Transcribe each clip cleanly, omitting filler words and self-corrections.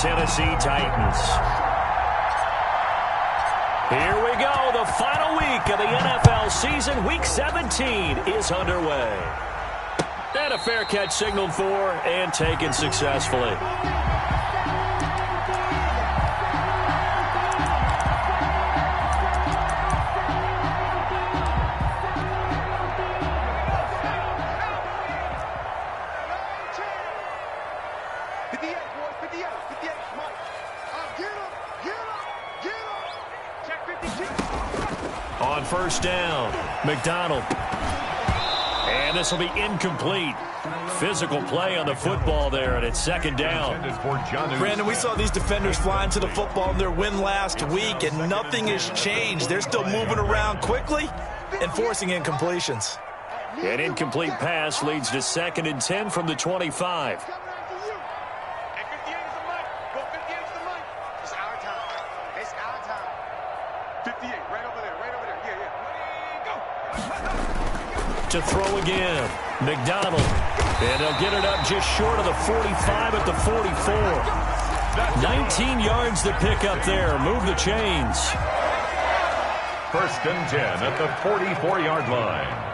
Tennessee Titans. Here we go. The final week of the NFL season. Week 17 is underway. And a fair catch signaled for and taken successfully. On first down, McDonald. And this will be incomplete. Physical play on the football there, and it's second down. Brandon, we saw these defenders flying to the football in their win last week, and nothing has changed. They're still moving around quickly and forcing incompletions. An incomplete pass leads to 2nd and 10 from the 25. To throw again, McDonald, and they'll get it up just short of the 45 at the 44. 19 yards to pick up there. Move the chains. 1st and 10 at the 44-yard line.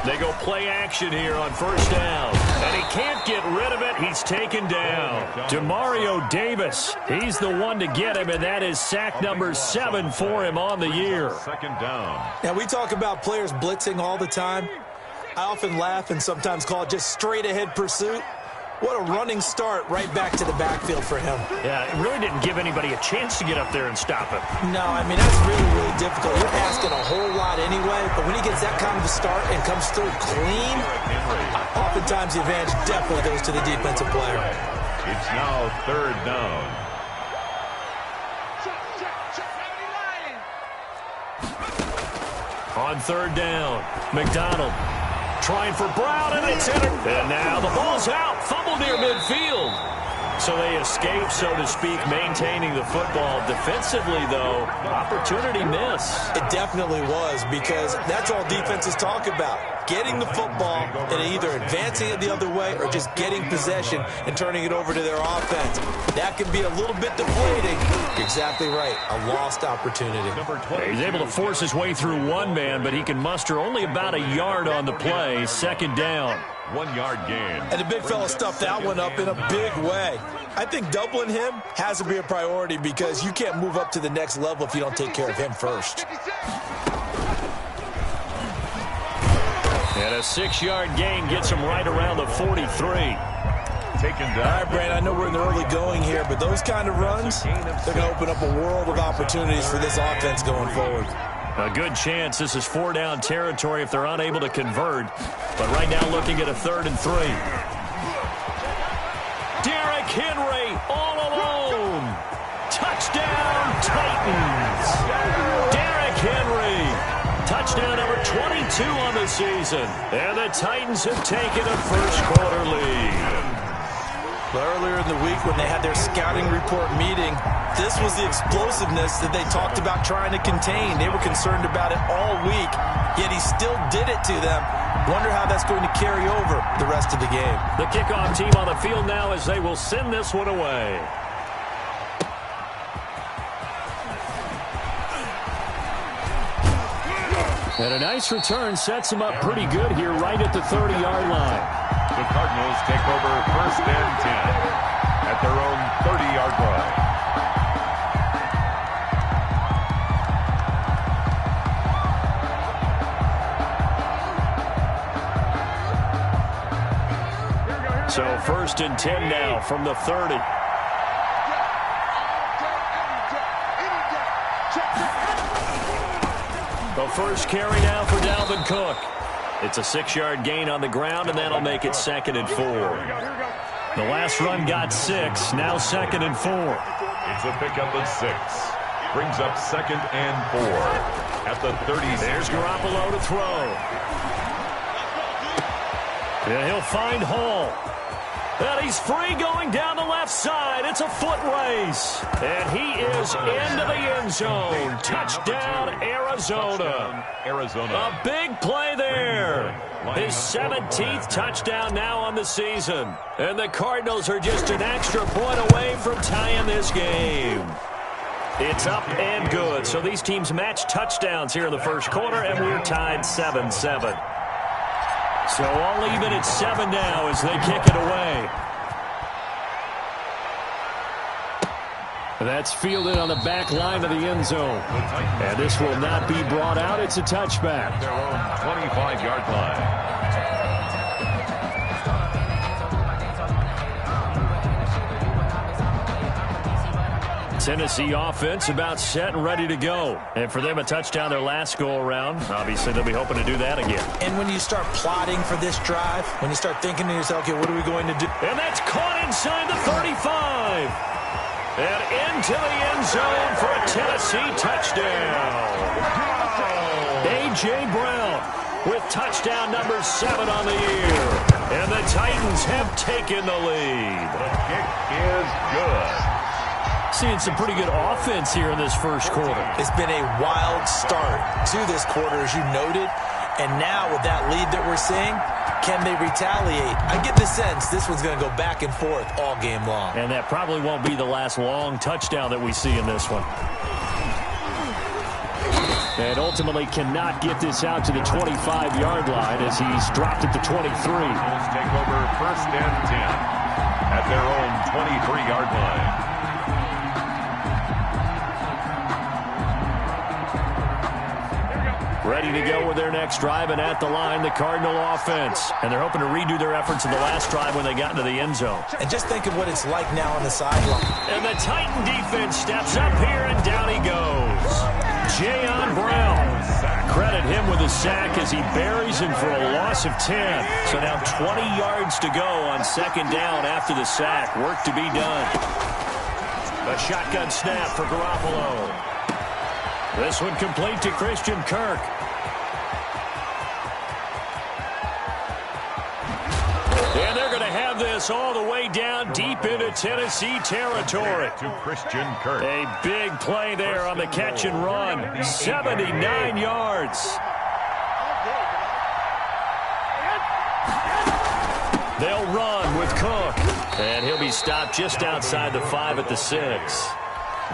They go play action here on first down. And he can't get rid of it. He's taken down. Demario Davis. He's the one to get him, and that is sack number 7 for him on the year. 2nd down. Now, we talk about players blitzing all the time. I often laugh and sometimes call it just straight-ahead pursuit. What a running start right back to the backfield for him. Yeah, it really didn't give anybody a chance to get up there and stop him. No, I mean, that's really, really difficult. You're asking a whole lot anyway, but when he gets that kind of a start and comes through clean, oftentimes the advantage definitely goes to the defensive player. It's now 3rd down. On 3rd down, McDonald. Trying for Brown, and it's in. And now the ball's out. Fumble near midfield. So they escape, so to speak, maintaining the football. Defensively, though, opportunity miss. It definitely was, because that's all defenses talk about. Getting the football and either advancing it the other way or just getting possession and turning it over to their offense. That can be a little bit deflating. Exactly right. A lost opportunity. He's able to force his way through one man, but he can muster only about a yard on the play. 2nd down. 1-yard gain. And the big fella stuffed that one up in a big way. I think doubling him has to be a priority, because you can't move up to the next level if you don't take care of him first. And a 6-yard gain gets him right around the 43. Taken down. All right, Brandon, I know we're in the early going here, but those kind of runs, they're going to open up a world of opportunities for this offense going forward. A good chance this is 4-down territory if they're unable to convert. But right now looking at a 3rd and 3. Derrick Henry all alone. Touchdown, Titans. Derrick Henry. Touchdown number 22 on the season. And the Titans have taken a first-quarter lead. Earlier in the week when they had their scouting report meeting, this was the explosiveness that they talked about trying to contain. They were concerned about it all week, yet he still did it to them. Wonder how that's going to carry over the rest of the game. The kickoff team on the field now as they will send this one away. And a nice return sets him up pretty good here right at the 30-yard line. The Cardinals take over 1st and 10 at their own 30-yard line. So 1st and 10 now from the 30. The first carry now for Dalvin Cook. It's a 6-yard gain on the ground, and that'll make it 2nd and 4. The last run got 6, now 2nd and 4. It's a pickup of 6. Brings up 2nd and 4 at the 30. There's Garoppolo to throw. And he'll find Hall. And he's free going down the left side. It's a foot race. And he is into the end zone. Touchdown, Arizona. A big play there. His 17th touchdown now on the season. And the Cardinals are just an extra point away from tying this game. It's up and good. So these teams match touchdowns here in the first quarter, and we're tied 7-7. So all even at 7 now as they kick it away. That's fielded on the back line of the end zone. And this will not be brought out. It's a touchback. Their own 25-yard line. Tennessee offense about set and ready to go. And for them, a touchdown their last go-around. Obviously, they'll be hoping to do that again. And when you start plotting for this drive, when you start thinking to yourself, okay, what are we going to do? And that's caught inside the 35. And into the end zone for a Tennessee touchdown. A.J. Brown with touchdown number 7 on the year. And the Titans have taken the lead. The kick is good. Seeing some pretty good offense here in this first quarter. It's been a wild start to this quarter, as you noted. And now with that lead that we're seeing, can they retaliate? I get the sense this one's going to go back and forth all game long. And that probably won't be the last long touchdown that we see in this one. And ultimately cannot get this out to the 25-yard line as he's dropped at the 23. Let's take over 1st and 10 at their own 23-yard line. Ready to go with their next drive, and at the line, the Cardinal offense. And they're hoping to redo their efforts in the last drive when they got into the end zone. And just think of what it's like now on the sideline. And the Titan defense steps up here, and down he goes. Jayon Brown. Credit him with a sack as he buries him for a loss of 10. So now 20 yards to go on 2nd down after the sack. Work to be done. A shotgun snap for Garoppolo. This one complete to Christian Kirk. And they're going to have this all the way down deep into Tennessee territory. To Christian Kirk. A big play there on the catch and run. 79 yards. They'll run with Cook. And he'll be stopped just outside the 5 at the 6.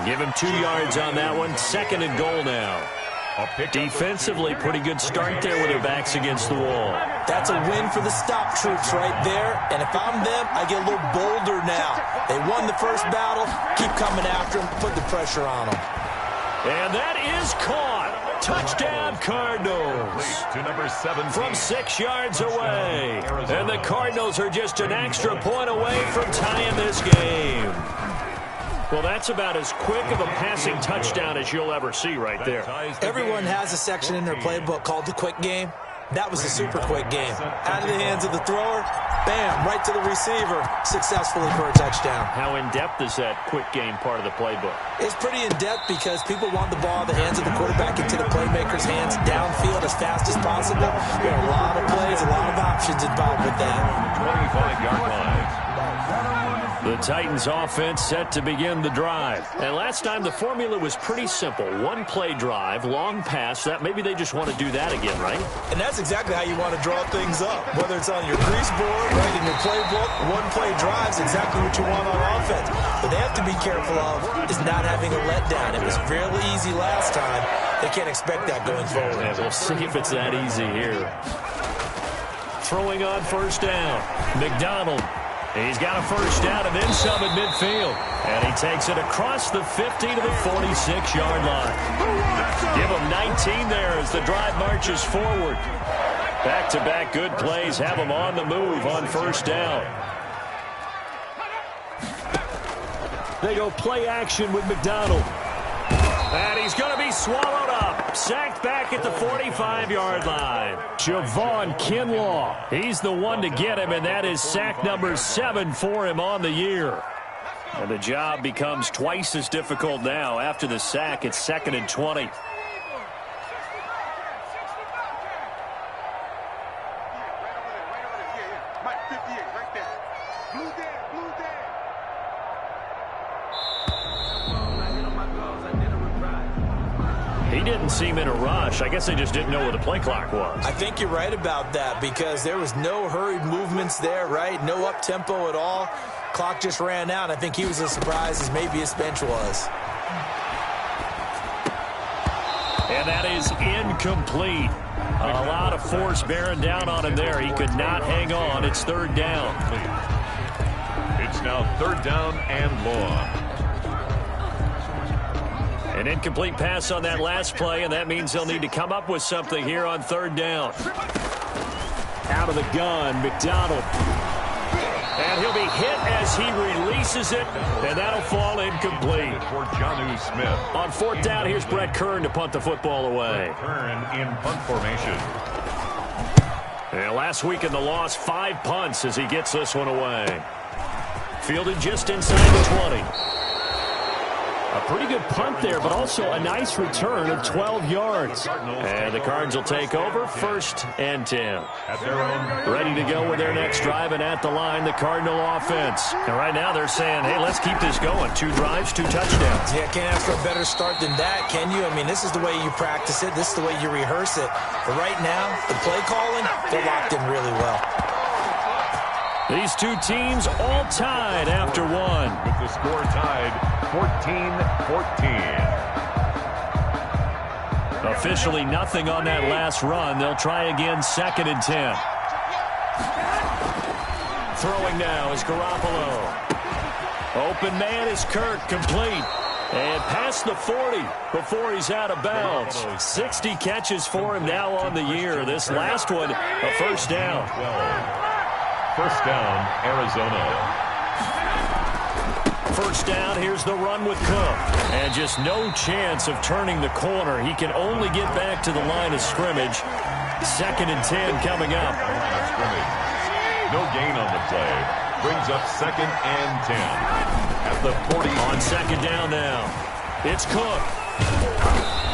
Give him 2 yards on that one. 2nd and goal now. Defensively, pretty good start there with their backs against the wall. That's a win for the stop troops right there. And if I'm them, I get a little bolder now. They won the first battle. Keep coming after them. Put the pressure on them. And that is caught. Touchdown, Cardinals. To number 17. From 6 yards away. And the Cardinals are just an extra point away from tying this game. Well, that's about as quick of a passing touchdown as you'll ever see right there. Everyone has a section in their playbook called the quick game. That was a super quick game. Out of the hands of the thrower, bam, right to the receiver, successfully for a touchdown. How in-depth is that quick game part of the playbook? It's pretty in-depth because people want the ball in the hands of the quarterback into the playmaker's hands downfield as fast as possible. There are a lot of plays, a lot of options involved with that. 25-yard line. The Titans offense set to begin the drive. And last time the formula was pretty simple. 1-play drive, long pass. That maybe they just want to do that again, right? And that's exactly how you want to draw things up. Whether it's on your grease board, right in your playbook, 1-play drive is exactly what you want on offense. What they have to be careful of is not having a letdown. It was fairly easy last time. They can't expect that going forward. Yeah, we'll see if it's that easy here. Throwing on 1st down. McDonald. He's got a 1st down and then some at midfield. And he takes it across the 50 to the 46-yard line. Give him 19 there as the drive marches forward. Back-to-back good plays have him on the move on 1st down. They go play action with McDonald. And he's going to be swallowed up. Sacked back at the 45-yard line. Javon Kinlaw. He's the one to get him, and that is sack number 7 for him on the year. And the job becomes twice as difficult now. After the sack, it's 2nd and 20. He didn't seem in a rush. I guess they just didn't know where the play clock was. I think you're right about that because there was no hurried movements there, right? No up-tempo at all. Clock just ran out. I think he was as surprised as maybe his bench was. And that is incomplete. A lot of force bearing down on him there. He could not hang on. It's third down. It's now third down and long. An incomplete pass on that last play, and that means they'll need to come up with something here on third down. Out of the gun, McDonald. And he'll be hit as he releases it, and that'll fall incomplete. For Jonnu Smith. On fourth down, here's Brett Kern to punt the football away. Kern in punt formation. And last week in the loss, 5 punts as he gets this one away. Fielded just inside the 20. A pretty good punt there, but also a nice return of 12 yards. And the Cards will take over, 1st and 10. Ready to go with their next drive, and at the line, the Cardinal offense. And right now they're saying, hey, let's keep this going. 2 drives, 2 touchdowns. Yeah, can't ask for a better start than that, can you? I mean, this is the way you practice it. This is the way you rehearse it. But right now, the play calling, they're locked in really well. These two teams all tied after one. With the score tied 14-14. Officially nothing on that last run. They'll try again, 2nd and 10. Throwing now is Garoppolo. Open man is Kirk, complete. And past the 40 before he's out of bounds. 60 catches for him now on the year. This last one, a first down. 12. First down, Arizona. First down, here's the run with Cook. And just no chance of turning the corner. He can only get back to the line of scrimmage. 2nd and 10 coming up. No gain on the play. Brings up 2nd and 10. At the 40. On 2nd down now. It's Cook.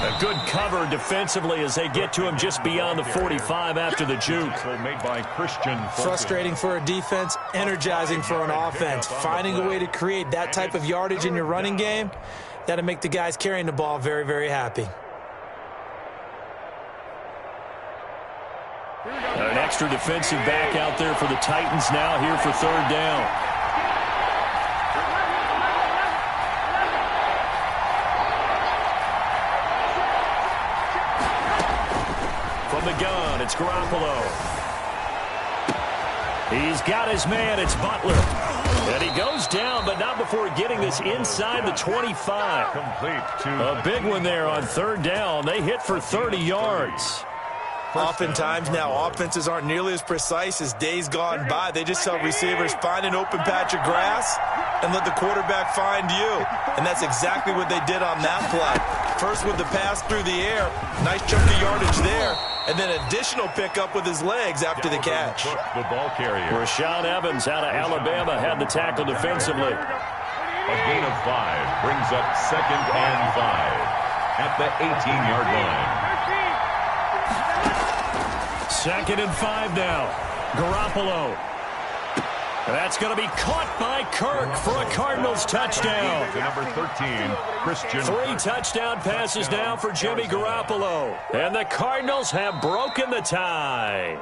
A good cover defensively as they get to him just beyond the 45 after the juke. Made by Christian. Frustrating for a defense, energizing for an offense. Finding a way to create that type of yardage in your running game, that'll make the guys carrying the ball very, very happy. An extra defensive back out there for the Titans now here for third down. The gun, it's Garoppolo. He's got his man, it's Butler. And he goes down, but not before getting this inside the 25. A big one there on third down. They hit for 30 yards. Oftentimes now, offenses aren't nearly as precise as days gone by. They just tell receivers, find an open patch of grass and let the quarterback find you. And that's exactly what they did on that play. First with the pass through the air, nice chunk of yardage there. And then additional pickup with his legs after the catch. The ball carrier. Rashaan Evans out of Alabama had the tackle defensively. A gain of 5 brings up 2nd and 5 at the 18-yard line. 2nd and 5 now. Garoppolo. That's going to be caught by Kirk for a Cardinals touchdown. To number 13, Christian. 3 touchdown passes now for Jimmy Garoppolo. And the Cardinals have broken the tie.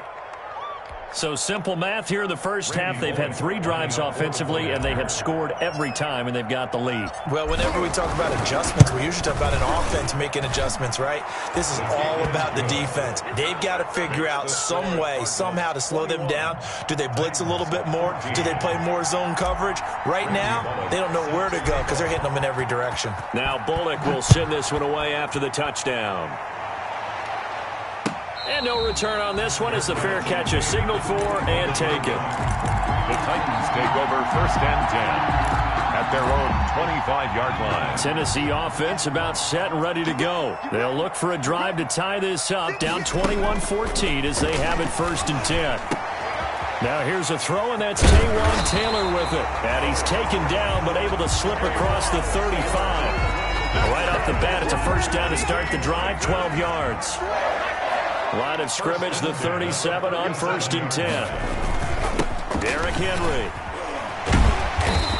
So simple math here in the first half. They've had 3 drives offensively, and they have scored every time, and they've got the lead. Well, whenever we talk about adjustments, we usually talk about an offense making adjustments, right? This is all about the defense. They've got to figure out some way, somehow to slow them down. Do they blitz a little bit more? Do they play more zone coverage? Right now, they don't know where to go because they're hitting them in every direction. Now Bullock will send this one away after the touchdown. And no return on this one as the fair catch is signaled for and taken. The Titans take over 1st and 10 at their own 25-yard line. Tennessee offense about set and ready to go. They'll look for a drive to tie this up, down 21-14 as they have it 1st and 10. Now here's a throw, and that's Taywan Taylor with it. And he's taken down but able to slip across the 35. Right off the bat, it's a first down to start the drive, 12 yards. Line of scrimmage, the 37 on 1st and 10. Derrick Henry.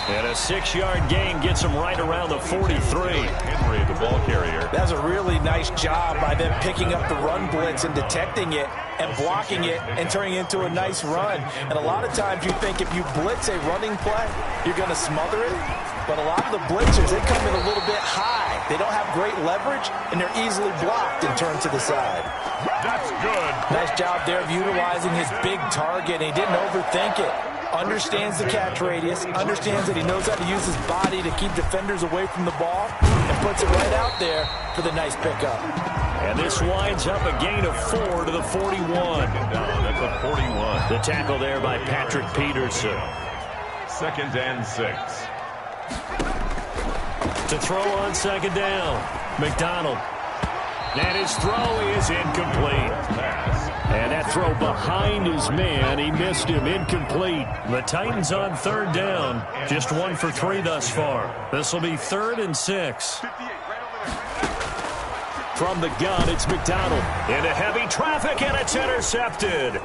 And a 6-yard gain gets him right around the 43. Henry, the ball carrier. That's a really nice job by them picking up the run blitz and detecting it and blocking it and turning it into a nice run. And a lot of times you think if you blitz a running play, you're going to smother it. But a lot of the blitzers, they come in a little bit high. They don't have great leverage, and they're easily blocked and turned to the side. That's good. Nice job there of utilizing his big target. He didn't overthink it. Understands the catch radius, understands that he knows how to use his body to keep defenders away from the ball, and puts it right out there for the nice pickup. And this winds up a gain of 4 to the 41. That's a 41. The tackle there by Patrick Peterson. 2nd and 6. To throw on 2nd down, McDonald. And his throw is incomplete. Pass. And that throw behind his man, he missed him, incomplete. The Titans on 3rd down, just 1 for 3 thus far. This will be 3rd and 6. From the gun, it's McDonald. Into heavy traffic, and it's intercepted.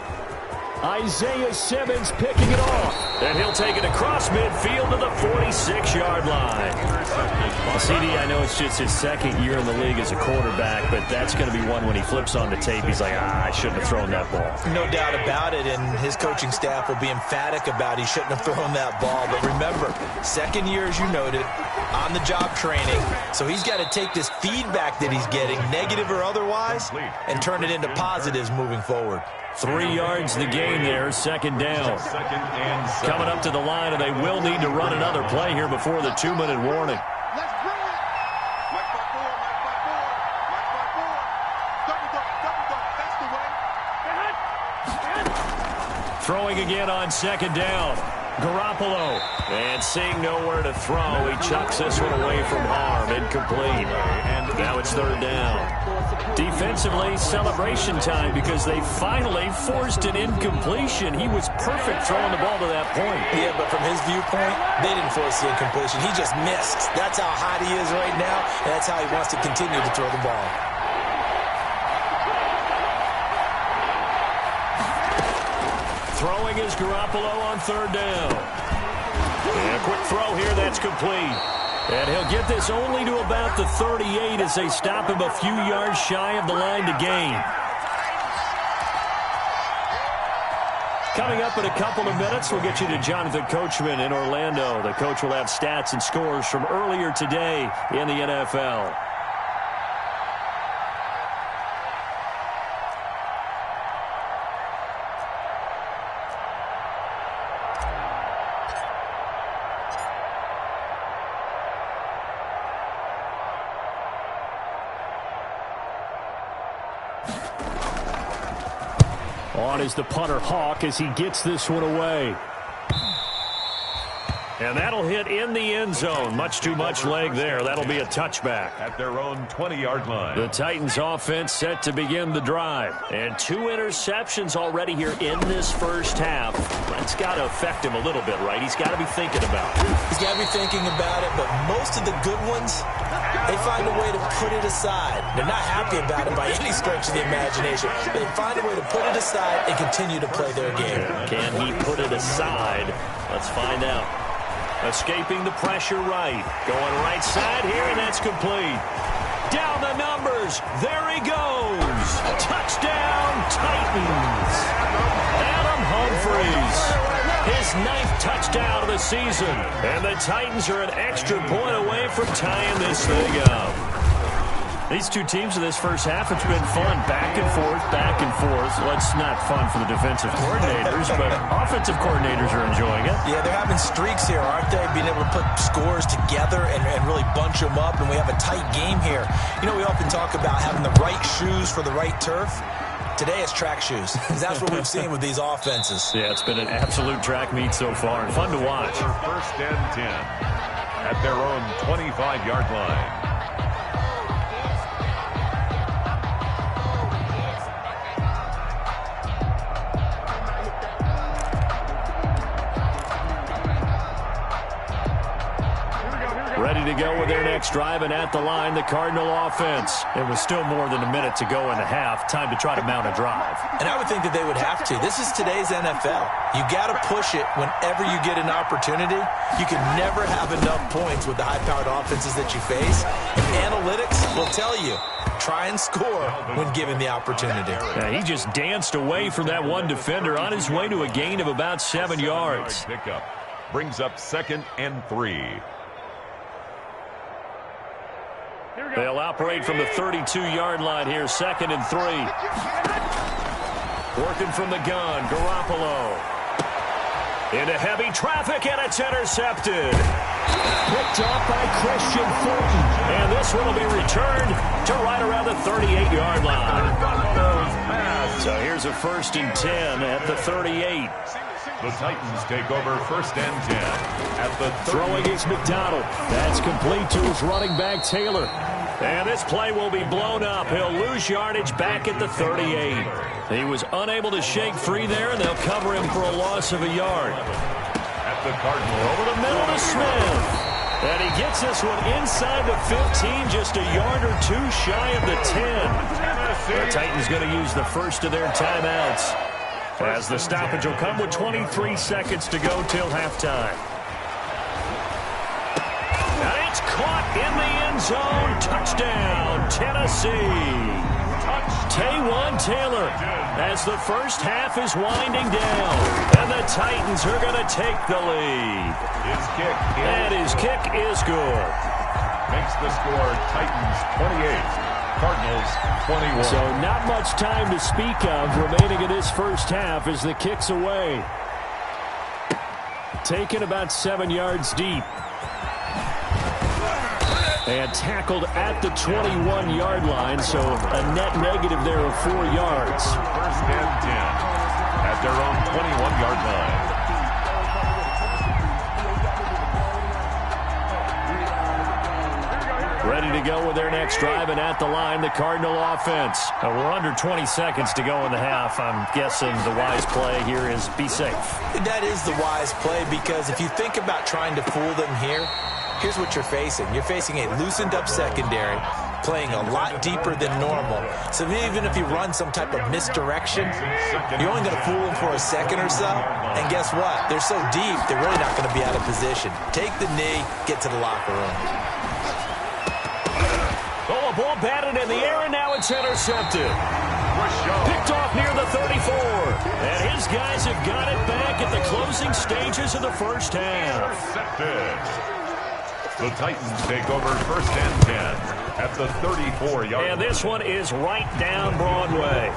Isaiah Simmons picking it off. And he'll take it across midfield to the 46-yard line. CD, I know it's just his 2nd year in the league as a quarterback, but that's going to be one when he flips on the tape, he's like, I shouldn't have thrown that ball. No doubt about it, and his coaching staff will be emphatic about he shouldn't have thrown that ball. But remember, 2nd year, as you noted, on-the-job training, so he's got to take this feedback that he's getting, negative or otherwise, and turn it into positives moving forward. 3 yards the gain there, 2nd down. 2nd and 7. Coming up to the line, and they will need to run another play here before the 2-minute warning. Throwing again on 2nd down. Garoppolo. And seeing nowhere to throw, he chucks this one away from harm. Incomplete. And now it's 3rd down. Defensively, celebration time because they finally forced an incompletion. He was perfect throwing the ball to that point. Yeah, but from his viewpoint, they didn't force the incompletion. He just missed. That's how hot he is right now, and that's how he wants to continue to throw the ball. Throwing is Garoppolo on 3rd down. And a quick throw here, that's complete. And he'll get this only to about the 38 as they stop him a few yards shy of the line to gain. Coming up in a couple of minutes, we'll get you to Jonathan Coachman in Orlando. The coach will have stats and scores from earlier today in the NFL. On is the punter Hawk as he gets this one away. And that'll hit in the end zone. Much too much leg there. That'll be a touchback. At their own 20-yard line. The Titans offense set to begin the drive. And 2 interceptions already here in this first half. That's got to affect him a little bit, right? He's got to be thinking about it. He's got to be thinking about it, but most of the good ones, they find a way to put it aside. They're not happy about it by any stretch of the imagination. They find a way to put it aside and continue to play their game. Can he put it aside? Let's find out. Escaping the pressure right. Going right side here, and that's complete. Down the numbers. There he goes. Touchdown, Titans. Adam Humphries. His 9th touchdown of the season. And the Titans are an extra point away from tying this thing up. These two teams in this first half, it's been fun. Back and forth, back and forth. Well, it's not fun for the defensive coordinators, but offensive coordinators are enjoying it. Yeah, they're having streaks here, aren't they? Being able to put scores together and really bunch them up, and we have a tight game here. You know, we often talk about having the right shoes for the right turf. Today it's track shoes. That's what we've seen with these offenses. Yeah, it's been an absolute track meet so far, and fun to watch. 1st and 10 at their own 25-yard line. to go with their next drive, and at the line, the Cardinal offense. It was still more than a minute to go in the half. Time to try to mount a drive. And I would think that they would have to. This is today's NFL. You got to push it whenever you get an opportunity. You can never have enough points with the high-powered offenses that you face. And analytics will tell you, try and score when given the opportunity. Yeah, he just danced away from that one defender on his way to a gain of about 7 yards. Pickup brings up 2nd and 3. They'll operate from the 32-yard line here, 2nd and 3. Working from the gun, Garoppolo. Into heavy traffic, and it's intercepted. Picked off by Christian Fulton. And this one will be returned to right around the 38-yard line. So here's a 1st and 10 at the 38. The Titans take over 1st and 10 at the 30. Throwing is McDonald. That's complete to his running back, Taylor. And this play will be blown up. He'll lose yardage back at the 38. He was unable to shake free there, and they'll cover him for a loss of a yard. At the Cardinals. Over the middle to Smith. And he gets this one inside the 15, just a yard or two shy of the 10. The Titans going to use the first of their timeouts, as the stoppage will come with 23 seconds to go till halftime. And it's caught in the end zone. Touchdown, Tennessee. Taywon Taylor, as the first half is winding down. And the Titans are going to take the lead. His kick is good. Makes the score Titans 28. Cardinals 21. So not much time to speak of remaining in this first half as the kick's away. Taken about 7 yards deep. And tackled at the 21-yard line, so a net negative there of 4 yards. 1st and 10 at their own 21-yard line. Ready to go with their next drive, and at the line, the Cardinal offense. We're under 20 seconds to go in the half. I'm guessing the wise play here is be safe. That is the wise play, because if you think about trying to fool them here, here's what you're facing. You're facing a loosened-up secondary, playing a lot deeper than normal. So even if you run some type of misdirection, you're only going to fool them for a second or so. And guess what? They're so deep, they're really not going to be out of position. Take the knee, get to the locker room. Oh, a ball batted in the air, and now it's intercepted. Picked off near the 34. And his guys have got it back at the closing stages of the first half. Intercepted. The Titans take over 1st and 10 at the 34-yard line. And this one is right down Broadway.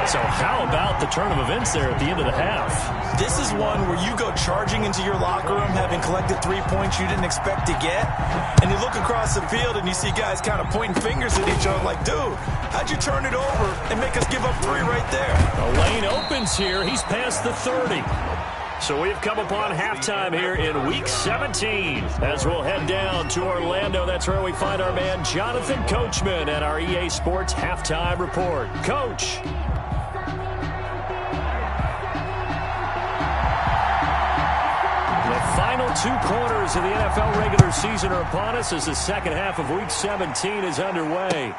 So how about the turn of events there at the end of the half? This is one where you go charging into your locker room having collected 3 points you didn't expect to get, and you look across the field and you see guys kind of pointing fingers at each other like, dude, how'd you turn it over and make us give up 3 right there? The lane opens here. He's past the 30. So we've come upon halftime here in Week 17. As we'll head down to Orlando, that's where we find our man Jonathan Coachman at our EA Sports Halftime Report. Coach. The final 2 quarters of the NFL regular season are upon us as the second half of Week 17 is underway.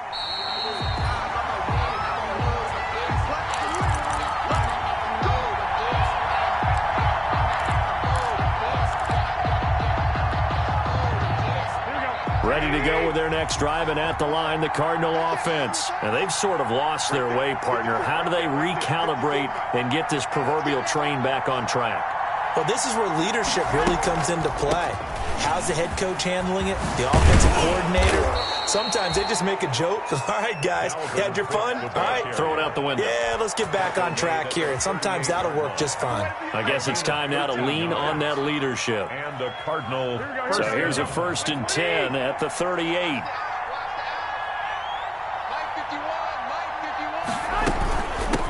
Ready to go with their next drive, and at the line, the Cardinal offense. And they've sort of lost their way, partner. How do they recalibrate and get this proverbial train back on track? Well, this is where leadership really comes into play. How's the head coach handling it? The offensive coordinator? Sometimes they just make a joke. All right, guys, you had your fun? All right. Throw it out the window. Yeah, let's get back on track here. And sometimes that'll work just fine. I guess it's time now to lean on that leadership. And a Cardinal. So here's a 1st and 10 at the 38.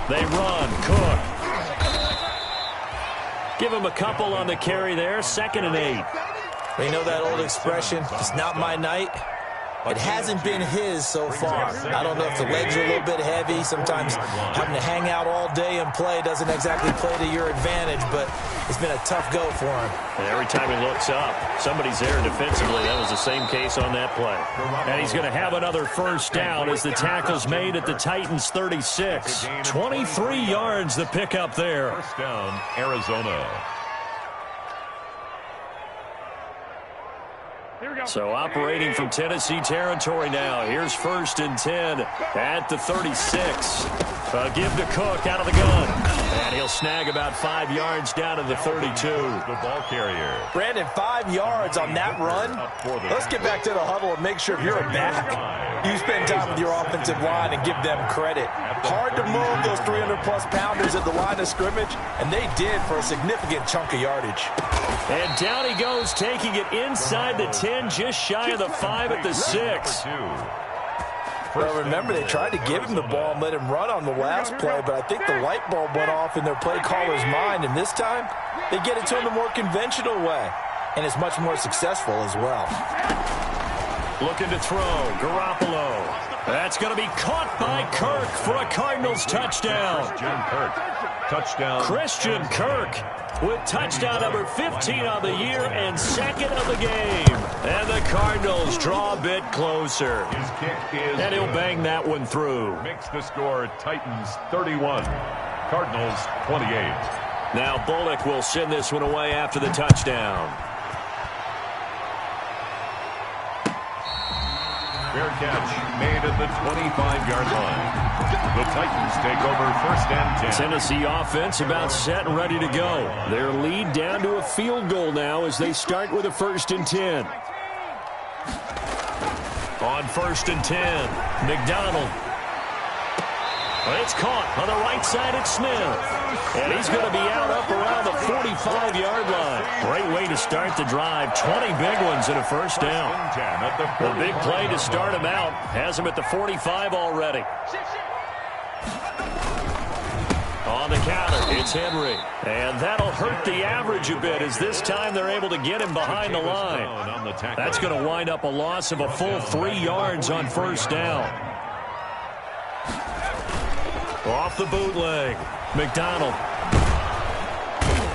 They run. Cook. Give him a couple on the carry there. 2nd and 8. You know that old expression, it's not my night? It hasn't been his so far. I don't know if the legs are a little bit heavy. Sometimes having to hang out all day and play doesn't exactly play to your advantage, but it's been a tough go for him. And every time he looks up, somebody's there defensively. That was the same case on that play. And he's going to have another first down as the tackle's made at the Titans' 36. 23 yards the pickup there. First down, Arizona. So operating from Tennessee territory now. Here's 1st and 10 at the 36. Give to Cook out of the gun. And he'll snag about 5 yards down to the 32. The ball carrier. Brandon, 5 yards on that run. Let's get back to the huddle and make sure if you're a back, you spend time with your offensive line and give them credit. Hard to move those 300-plus pounders at the line of scrimmage, and they did for a significant chunk of yardage. And down he goes, taking it inside the 10, just shy of the 5 at the 6. Well, remember, they tried to give him the ball and let him run on the last play, but I think the light bulb went off in their play caller's mind, and this time they get it to him the more conventional way, and it's much more successful as well. Looking to throw, Garoppolo. That's going to be caught by Kirk for a Cardinals touchdown. Christian Kirk with touchdown number 15 on the year and 2nd of the game. And the Cardinals draw a bit closer. His kick is and he'll bang that one through. Makes the score Titans 31, Cardinals 28. Now Bullock will send this one away after the touchdown. Fair catch made at the 25-yard line. The Titans take over 1st and 10. Tennessee offense about set and ready to go. Their lead down to a field goal now as they start with a 1st and 10. On 1st and 10, McDonald. It's caught on the right side at Smith. And he's going to be out up around the 45-yard line. Great way to start the drive. 20 big ones and a first down. The big play to start him out. Has him at the 45 already. On the counter, it's Henry. And that'll hurt the average a bit as this time they're able to get him behind the line. That's going to wind up a loss of a full 3 yards on first down. Off the bootleg, McDonald.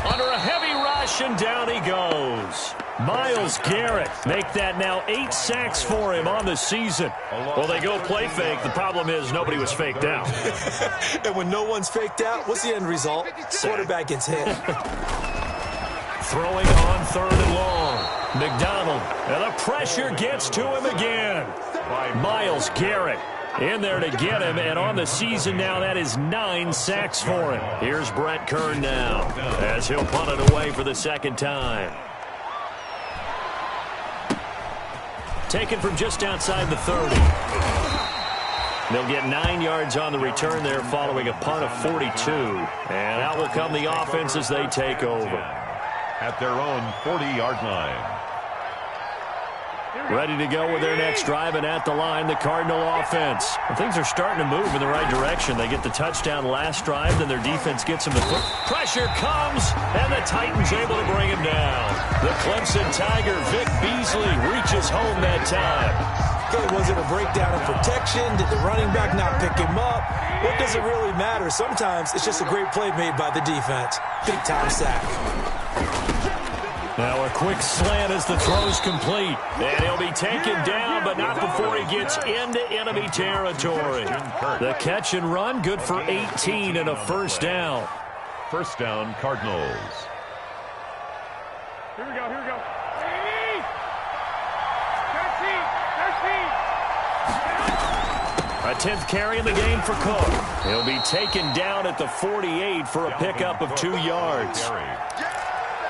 Under a heavy rush, and down he goes. Myles Garrett make that now 8 sacks for him on the season. Well, they go play fake. The problem is nobody was faked out. And when no one's faked out, what's the end result? Quarterback gets hit. Throwing on 3rd and long. McDonald, and the pressure gets to him again. Myles Garrett in there to get him, and on the season now, that is 9 sacks for him. Here's Brett Kern now, as he'll punt it away for the 2nd time. Taken from just outside the 30. They'll get 9 yards on the return there following a punt of 42. And out will come the offense as they take over. At their own 40-yard line. Ready to go with their next drive, and at the line, the Cardinal offense. And things are starting to move in the right direction. They get the touchdown last drive, then their defense gets them the foot. Pressure comes, and the Titans able to bring him down. The Clemson Tiger, Vic Beasley, reaches home that time. Okay, was it a breakdown in protection? Did the running back not pick him up? What does it really matter? Sometimes it's just a great play made by the defense. Big-time sack. Now a quick slant as the throw's complete. And he'll be taken down, but not before he gets into enemy territory. The catch and run, good for 18 and a first down. First down, Cardinals. Here we go, here we go. 13. A 10th carry in the game for Cook. He'll be taken down at the 48 for a pickup of 2 yards.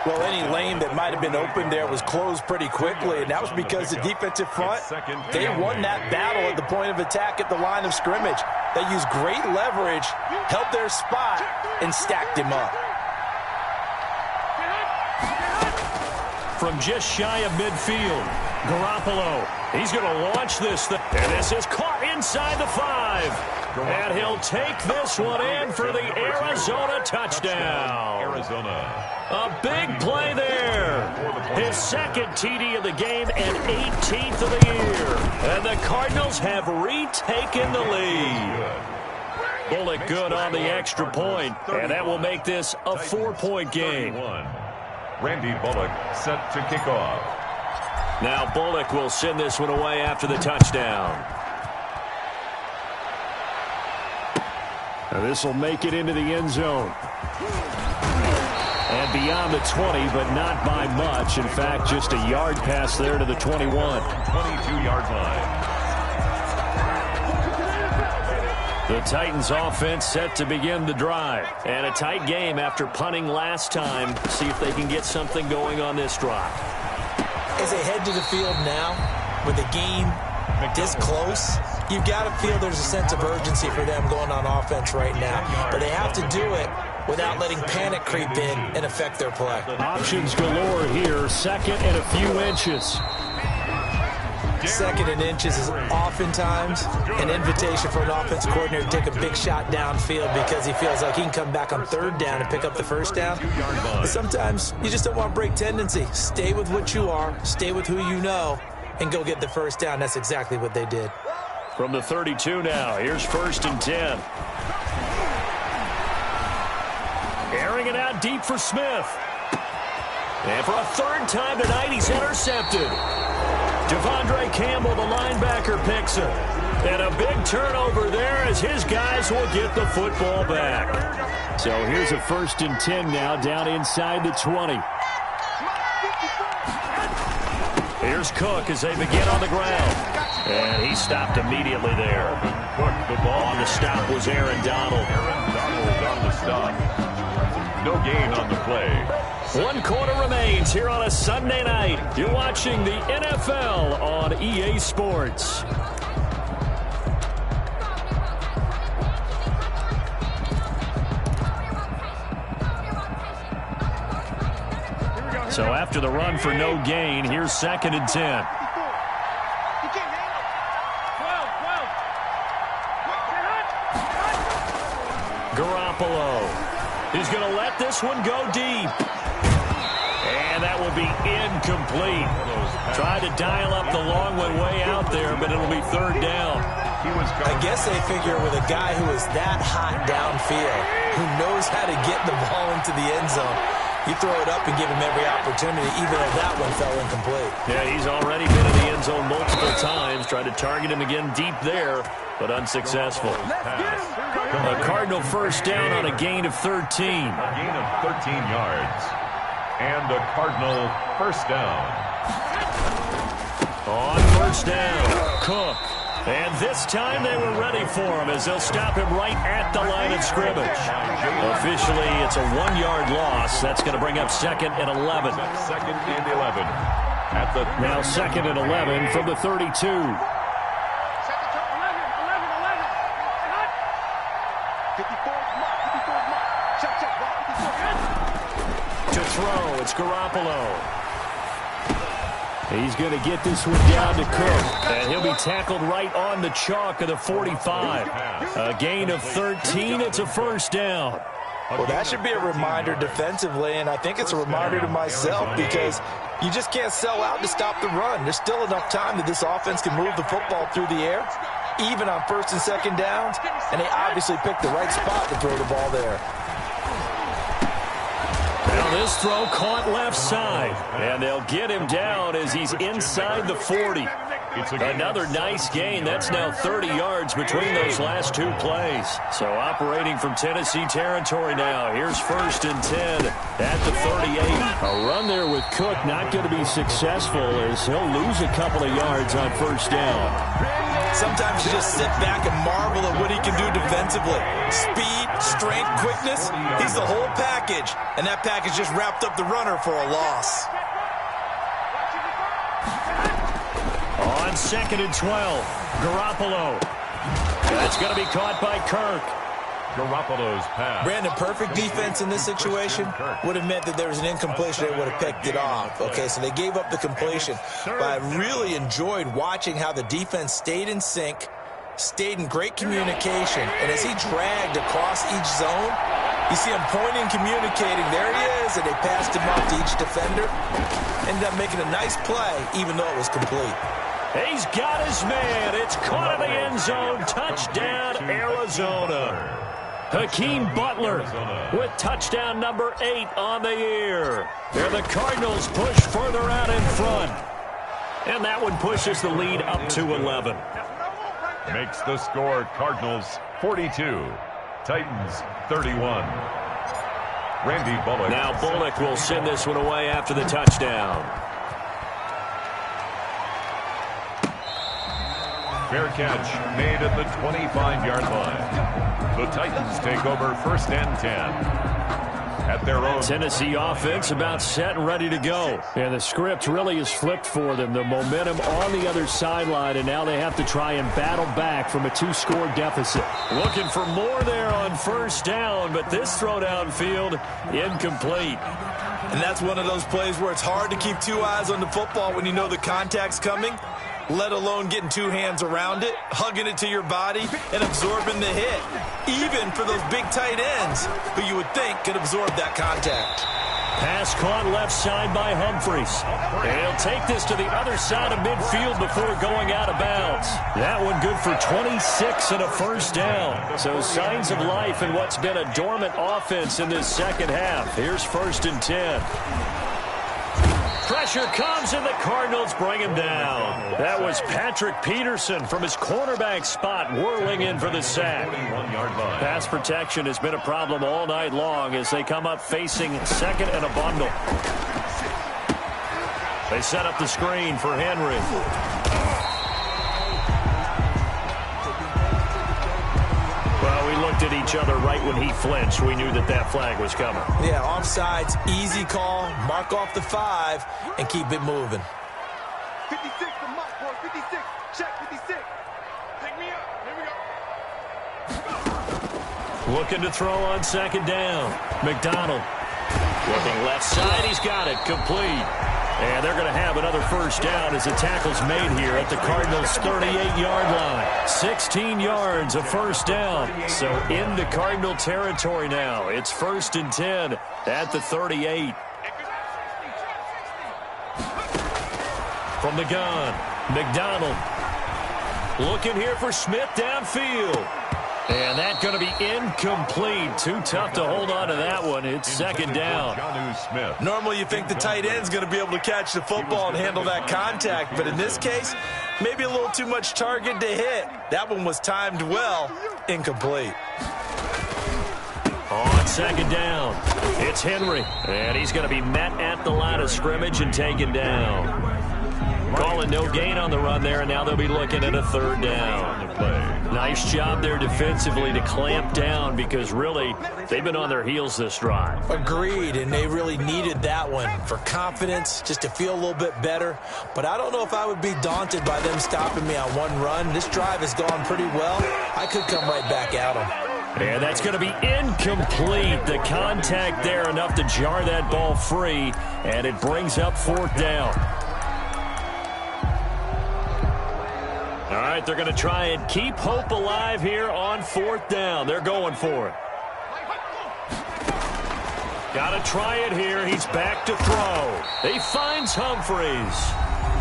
Well, any lane that might have been open there was closed pretty quickly, and that was because the defensive front, they won that battle at the point of attack at the line of scrimmage. They used great leverage, held their spot, and stacked him up. From just shy of midfield, Garoppolo, he's going to launch this thing, and this is caught inside the 5. And he'll take this one in for the Arizona touchdown. Arizona. A big play there. His His second TD of the game and 18th of the year. And the Cardinals have retaken the lead. Bullock good on the extra point, and that will make this a 4-point game. Randy Bullock set to kick off. Now Bullock will send this one away after the touchdown. This will make it into the end zone. And beyond the 20, but not by much. In fact, just a yard pass there to the 21. 22-yard line. The Titans offense set to begin the drive. And a tight game after punting last time. See if they can get something going on this drive. As they head to the field now, with the game this close, you've got to feel there's a sense of urgency for them going on offense right now. But they have to do it without letting panic creep in and affect their play. Options galore here. Second and a few inches. Second and inches is oftentimes an invitation for an offense coordinator to take a big shot downfield because he feels like he can come back on third down and pick up the first down. But sometimes you just don't want to break tendency. Stay with what you are, stay with who you know, and go get the first down. That's exactly what they did. From the 32 now, here's 1st and 10. Airing it out deep for Smith. And for a third time tonight, he's intercepted. Devondre Campbell, the linebacker, picks it. And a big turnover there as his guys will get the football back. So here's a 1st and 10 now, down inside the 20. Here's Cook as they begin on the ground. And he stopped immediately there. Cook, the ball on the stop was Aaron Donald. Aaron Donald on the stop. No gain on the play. 1 quarter remains here on a Sunday night. You're watching the NFL on EA Sports. So after the run for no gain, here's 2nd and 10. Garoppolo is going to let this one go deep. And that will be incomplete. Tried to dial up the long one way out there, but it'll be 3rd down. I guess they figure with a guy who is that hot downfield, who knows how to get the ball into the end zone, you throw it up and give him every opportunity, even if that one fell incomplete. Yeah, he's already been in the end zone multiple times. Tried to target him again deep there, but unsuccessful. A Cardinal first down on a gain of 13. A gain of 13 yards. And a Cardinal first down. On first down, Cook. And this time they were ready for him as they'll stop him right at the line of scrimmage. Officially, it's a 1-yard loss. That's going to bring up 2nd and 11. 2nd and 11. Now 2nd and 11 from the 32. To throw, it's Garoppolo. He's going to get this one down to Cook. And he'll be tackled right on the chalk of the 45. A gain of 13. It's a first down. Well, that should be a reminder defensively, and I think it's a reminder to myself because you just can't sell out to stop the run. There's still enough time that this offense can move the football through the air, even on 1st and 2nd downs, and they obviously picked the right spot to throw the ball there. Now this throw caught left side, and they'll get him down as he's inside the 40. Another nice gain. That's now 30 yards between those last 2 plays. So operating from Tennessee territory now. Here's 1st and 10 at the 38. A run there with Cook not going to be successful as he'll lose a couple of yards on first down. Sometimes you just sit back and marvel at what he can do defensively. Speed, strength, quickness. He's the whole package. And that package just wrapped up the runner for a loss. On 2nd and 12, Garoppolo. That's going to be caught by Kirk. Garoppolo's pass. Brandon, perfect defense in this situation would have meant that there was an incompletion. They would have picked it off. Okay, so they gave up the completion. But I really enjoyed watching how the defense stayed in sync, stayed in great communication, and as he dragged across each zone, You see him pointing, communicating. There he is, and they passed him off to each defender. Ended up making a nice play, even though it was complete. He's got his man. It's caught in the end zone. Touchdown, Arizona. Hakeem Butler with touchdown number 8 on the year. And the Cardinals push further out in front. And that one pushes the lead up to 11. Makes the score Cardinals 42, Titans 31. Randy Bullock. Now Bullock will send this one away after the touchdown. Fair catch made at the 25-yard line. The Titans take over 1st and 10. At their own. Tennessee offense about set and ready to go. And the script really is flipped for them. The momentum on the other sideline, and now they have to try and battle back from a 2-score deficit. Looking for more there on 1st down, but this throw downfield incomplete. And that's one of those plays where it's hard to keep 2 eyes on the football when you know the contact's coming, let alone getting 2 hands around it, hugging it to your body, and absorbing the hit. Even for those big tight ends who you would think could absorb that contact. Pass caught left side by Humphries. And he'll take this to the other side of midfield before going out of bounds. That one good for 26 and a 1st down. So signs of life in what's been a dormant offense in this second half. Here's 1st and 10. Pressure comes, and the Cardinals bring him down. That was Patrick Peterson from his cornerback spot whirling in for the sack. Pass protection has been a problem all night long as they come up facing 2nd and a bundle. They set up the screen for Henry. Well, we looked at each other right when he flinched. We knew that that flag was coming. Yeah, offsides, easy call, mark off the 5, and keep it moving. 56 to Mike, boy, 56. Check 56. Pick me up. Here we go. Looking to throw on 2nd down. McDonald. Looking left side. He's got it. Complete. And they're going to have another 1st down as the tackle's made here at the Cardinals' 38-yard line. 16 yards, a 1st down. So into Cardinal territory now. It's 1st and 10 at the 38. From the gun, McDonald. Looking here for Smith downfield. And that's going to be incomplete. Too tough to hold on to that one. It's 2nd down. Normally you think the tight end's going to be able to catch the football and handle that contact, but in this case, maybe a little too much target to hit. That one was timed well. Incomplete. On 2nd down, it's Henry. And he's going to be met at the line of scrimmage and taken down. Calling no gain on the run there, and now they'll be looking at a 3rd down. Nice job there defensively to clamp down because really they've been on their heels this drive. Agreed, and they really needed that one for confidence, just to feel a little bit better. But I don't know if I would be daunted by them stopping me on one run. This drive has gone pretty well. I could come right back at them. And that's going to be incomplete. The contact there enough to jar that ball free, and it brings up 4th down. All right, they're going to try and keep hope alive here on 4th down. They're going for it. Got to try it here. He's back to throw. He finds Humphries.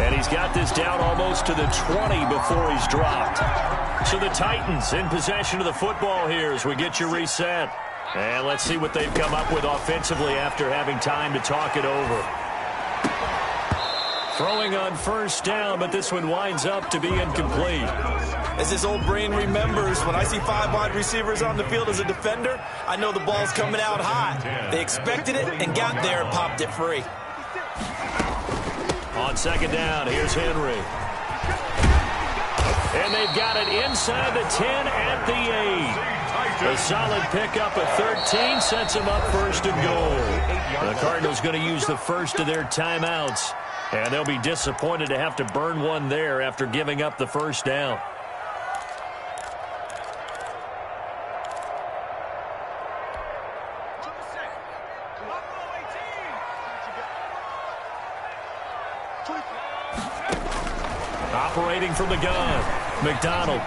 And he's got this down almost to the 20 before he's dropped. So the Titans in possession of the football here as we get you reset. And let's see what they've come up with offensively after having time to talk it over. Throwing on 1st down, but this one winds up to be incomplete. As this old brain remembers, when I see 5 wide receivers on the field as a defender, I know the ball's coming out hot. They expected it and got there and popped it free. On 2nd down, here's Henry. And they've got it inside the 10 at the 8. A solid pickup of 13 sets them up 1st and goal. The Cardinals going to use the first of their timeouts. And they'll be disappointed to have to burn one there after giving up the 1st down. Operating from the gun, McDonald.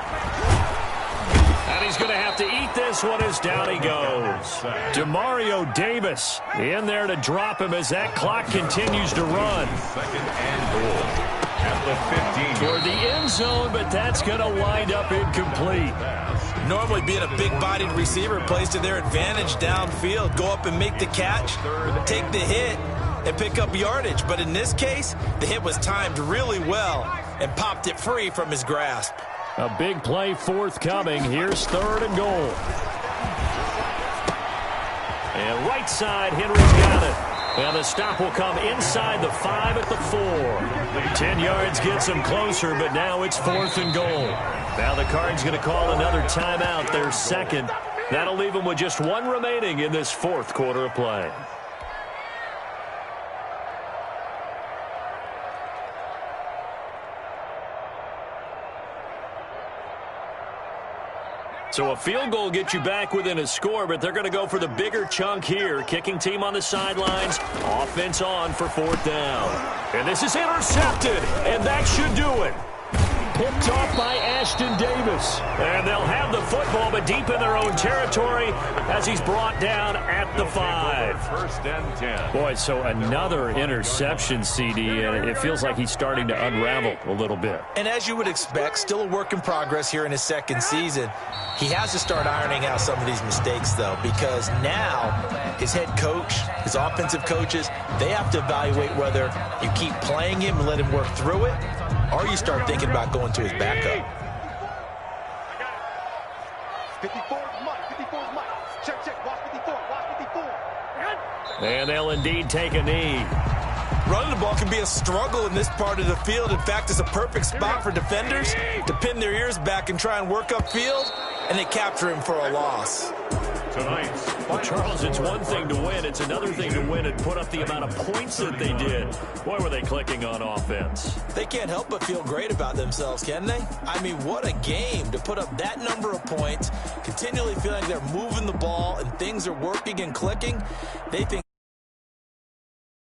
And he's going to have to eat this one as down he goes. Demario Davis in there to drop him as that clock continues to run. Second and goal at the 15. Toward the end zone, but that's going to wind up incomplete. Normally being a big-bodied receiver plays to their advantage downfield. Go up and make the catch, take the hit, and pick up yardage. But in this case, the hit was timed really well and popped it free from his grasp. A big play forthcoming. Here's 3rd and goal. And right side, Henry's got it. And the stop will come inside the 5 at the 4. 10 yards gets him closer, but now it's 4th and goal. Now the Cards going to call another timeout, their second. That'll leave them with just 1 remaining in this 4th quarter of play. So a field goal gets you back within a score, but they're going to go for the bigger chunk here. Kicking team on the sidelines. Offense on for 4th down. And this is intercepted, and that should do it. Picked off by Ashton Davis. And they'll have the football, but deep in their own territory as he's brought down at the 5. 1st and 10. Boy, so another interception, CD, and it feels like he's starting to unravel a little bit. And as you would expect, still a work in progress here in his 2nd season. He has to start ironing out some of these mistakes, though, because now his head coach, his offensive coaches, they have to evaluate whether you keep playing him and let him work through it, or you start thinking about going to his backup. 54 is Mike. 54 is Mike. Check. Watch 54. Watch 54. And they'll indeed take a knee. Running the ball can be a struggle in this part of the field. In fact, it's a perfect spot for defenders to pin their ears back and try and work upfield, and they capture him for a loss. Well, Charles, it's one thing to win. It's another thing to win and put up the amount of points that they did. Boy, were they clicking on offense. They can't help but feel great about themselves, can they? I mean, what a game to put up that number of points, continually feeling like they're moving the ball and things are working and clicking. They think